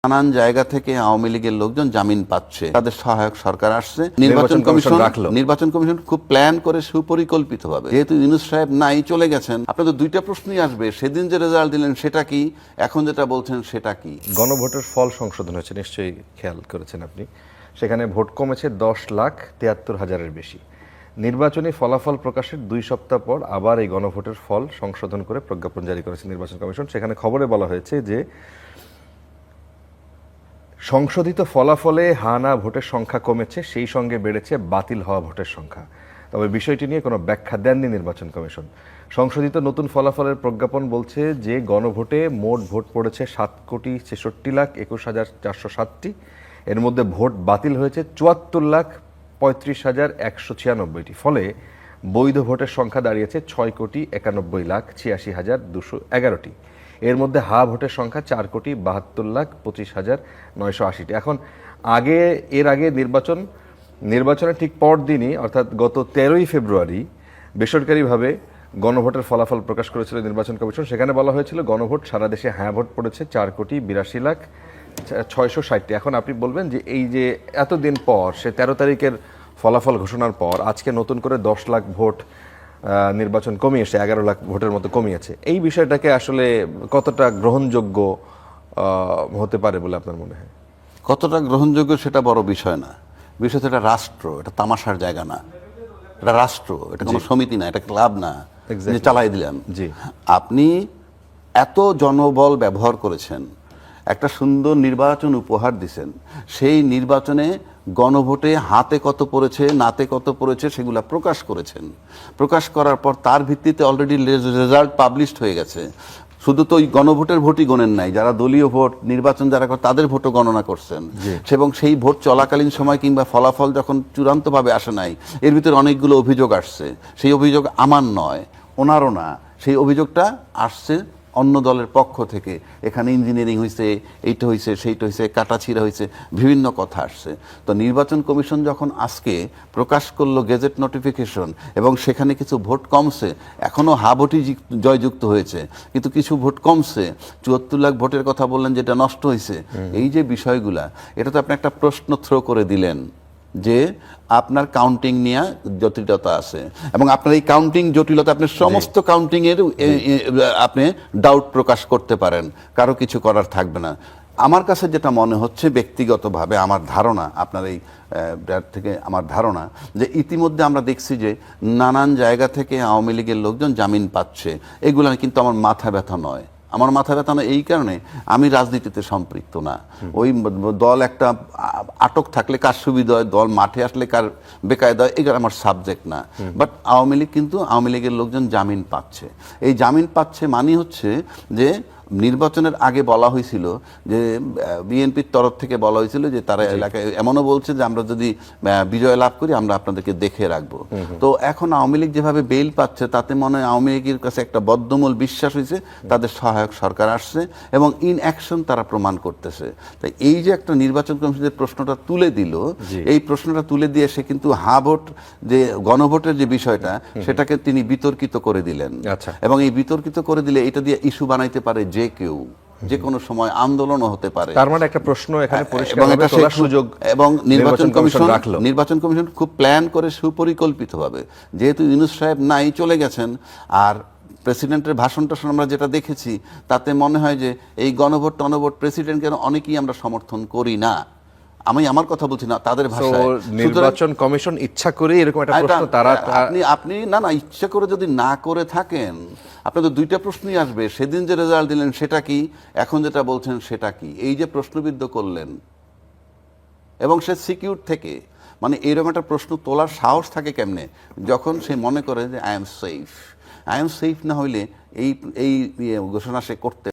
নানান জায়গা থেকে আওয়ামী লীগের লোকজন জামিন পাচ্ছে, তাদের সহায়ক সরকার আসছে। নির্বাচন কমিশন খুব প্ল্যান করে সুপরিকল্পিতভাবে, যেহেতু ইউনূস সাহেব নাই, চলে গেছেন, আপনাদের দুইটা প্রশ্নই আসবে, সেদিন যে রেজাল্ট দিলেন সেটা কি, এখন যেটা বলছেন সেটা কি। গণভোটের ফল সংশোধন হয়েছে, নিশ্চয়ই খেয়াল করেছেন আপনি। সেখানে ভোট কমেছে 10,73,000-এর বেশি। নির্বাচনী ফলাফল প্রকাশের 2 সপ্তাহ পর আবার এই গণভোটের ফল সংশোধন করে প্রজ্ঞাপন জারি করেছে নির্বাচন কমিশন। সেখানে খবরে বলা হয়েছে যে সংশোধিত ফলাফলে হানা ভোটের সংখ্যা কমেছে, সেই সঙ্গে বেড়েছে বাতিল হওয়া ভোটের সংখ্যা। তবে বিষয়টি নিয়ে কোনো ব্যাখ্যা দেননি নির্বাচন কমিশন। সংশোধিত নতুন ফলাফলের প্রজ্ঞাপন বলছে যে গণভোটে মোট ভোট পড়েছে 7,63,21,407টি। এর মধ্যে ভোট বাতিল হয়েছে 74,35,196টি। ফলে বৈধ ভোটের সংখ্যা দাঁড়িয়েছে 6,91,86,211টি। এর মধ্যে হা ভোটের সংখ্যা 4,72,25,980টি। এখন এর আগে নির্বাচনের ঠিক পর দিনই, অর্থাৎ গত 13ই ফেব্রুয়ারি বেসরকারিভাবে গণভোটের ফলাফল প্রকাশ করেছিল নির্বাচন কমিশন। সেখানে বলা হয়েছিল গণভোট সারা দেশে হ্যাঁ ভোট পড়েছে 4,82,660টি। এখন আপনি বলবেন যে এই যে এতদিন পর, সে 13 তারিখের ফলাফল ঘোষণার পর আজকে নতুন করে 10 লাখ ভোট নির্বাচন কমিয়েছে, 11 লাখ ভোটের মতো কমিয়েছে, এই বিষয়টাকে আসলে কতটা গ্রহণযোগ্য হতে পারে বলে আপনার মনে হয়? কতটা গ্রহণযোগ্য সেটা বড় বিষয় না। বিষয় তো এটা রাষ্ট্র, এটা তামাশার জায়গা না, এটা রাষ্ট্র, এটা কোনো সমিতি না, এটা ক্লাব না যে চালাই দিলাম। জি, আপনি এত জনবল ব্যবহার করেছেন, একটা সুন্দর নির্বাচন উপহার দিছেন, সেই নির্বাচনে গণভোটে হাতে কত পড়েছে, নাতে কত পড়েছে, সেগুলা প্রকাশ করেছেন। প্রকাশ করার পর তার ভিত্তিতে অলরেডি রেজাল্ট পাবলিশড হয়ে গেছে। শুধু তো ওই গণভোটের ভোটই গণেন নাই, যারা দলীয় ভোট নির্বাচন যারা করে তাদের ভোটও গণনা করছেন, এবং সেই ভোট চলাকালীন সময় কিংবা ফলাফল যখন চূড়ান্তভাবে আসে নাই, এর ভিতরে অনেকগুলো অভিযোগ আসছে। সেই অভিযোগ আমার নয়, ওনারও না, সেই অভিযোগটা আসছে অন্য দলের পক্ষ থেকে। এখানে ইঞ্জিনিয়ারিং হয়েছে, এইটা হয়েছে, সেইটা হয়েছে, কাটাছিড়া হয়েছে, বিভিন্ন কথা আসছে। তো নির্বাচন কমিশন যখন আজকে প্রকাশ করলো গেজেট নোটিফিকেশন, এবং সেখানে কিছু ভোট কমছে, এখনও হা ভোটই জয়যুক্ত হয়েছে, কিন্তু কিছু ভোট কমছে, 74 লাখ ভোটের কথা বললেন যেটা নষ্ট হয়েছে, এই যে বিষয়গুলা, এটা তো আপনি একটা প্রশ্ন থ্রো করে দিলেন যে আপনার কাউন্টিং নিয়ে জটিলতা আছে, এবং আপনার এই কাউন্টিং জটিলতা, আপনি সমস্ত কাউন্টিং এর আপনি ডাউট প্রকাশ করতে পারেন, কারো কিছু করার থাকবে না। আমার কাছে যেটা মনে হচ্ছে ব্যক্তিগতভাবে, আমার ধারণা, আপনার এই থেকে আমার ধারণা, যে ইতিমধ্যে আমরা দেখছি যে নানান জায়গা থেকে আওয়ামী লীগের লোকজন জামিন পাচ্ছে। এগুলো কিন্তু আমার মাথা ব্যথা নয়। আমার মাথা ব্যথানো এই কারণে, আমি রাজনীতিতে সম্পৃক্ত না। ওই দল একটা আটক থাকলে কার সুবিধা হয়, দল মাঠে আসলে কার বেকায়দা হয়, এগুলো আমার সাবজেক্ট না। বাট আওয়ামী লীগ কিন্তু, আওয়ামী লীগের লোকজন জামিন পাচ্ছে। এই জামিন পাচ্ছে মানে হচ্ছে যে নির্বাচনের আগে বলা হয়েছিল যে বিএনপির তরফ থেকে বলা হয়েছিল যে তারা এলাকায় এমনও বলছে যে আমরা যদি বিজয় লাভ করি আমরা আপনাদেরকে দেখে রাখবো। তো এখন আওয়ামী লীগ যেভাবে বেইল পাচ্ছে, তাতে মনে হয় আওয়ামী লীগের কাছে একটা বদ্ধমূল বিশ্বাস হয়েছে, তাদের সহায়ক সরকার আসছে এবং ইন অ্যাকশন তারা প্রমাণ করতেছে। তাই এই যে একটা নির্বাচন কমিশনের প্রশ্নটা তুলে দিল, এই প্রশ্নটা তুলে দিয়ে সে কিন্তু হা ভোট, যে গণভোটের যে বিষয়টা, সেটাকে তিনি বিতর্কিত করে দিলেন। এবং এই বিতর্কিত করে দিলে এটা দিয়ে ইস্যু বানাইতে পারে যে কেউ, যে কোনো সময় আন্দোলনও হতে পারে। তার মানে একটা প্রশ্ন এখানে পরিষ্কারভাবে তোলার সুযোগ এবং নির্বাচন কমিশন খুব প্ল্যান করে সুপরিকল্পিতভাবে, যেহেতু ইউনূস সাহেব নাই, চলে গেছেন, আর প্রেসিডেন্টের ভাষণটা আমরা যেটা দেখেছি, তাতে মনে হয় যে এই গণভোট টনভোট প্রেসিডেন্টকে অনেকেই আমরা সমর্থন করি না। আমি আমার কথা বলছি না, তাদের ভাষায়। নির্বাচন কমিশন ইচ্ছা করে এরকম একটা প্রশ্ন আপনি না ইচ্ছা করে যদি না করে থাকেন, আপনাদের দুইটা প্রশ্নই আসবে, সেদিন যে রেজাল্ট দিলেন সেটা কি, এখন যেটা বলছেন সেটা কি। এই যে প্রশ্নবিদ্ধ করলেন, এবং সে সিকিউর থেকে, মানে এরকম একটা প্রশ্ন তোলার সাহস থাকে কেমনে, যখন সে মনে করে যে আই এম সেফ না হইলে এই ঘোষণা সে করতে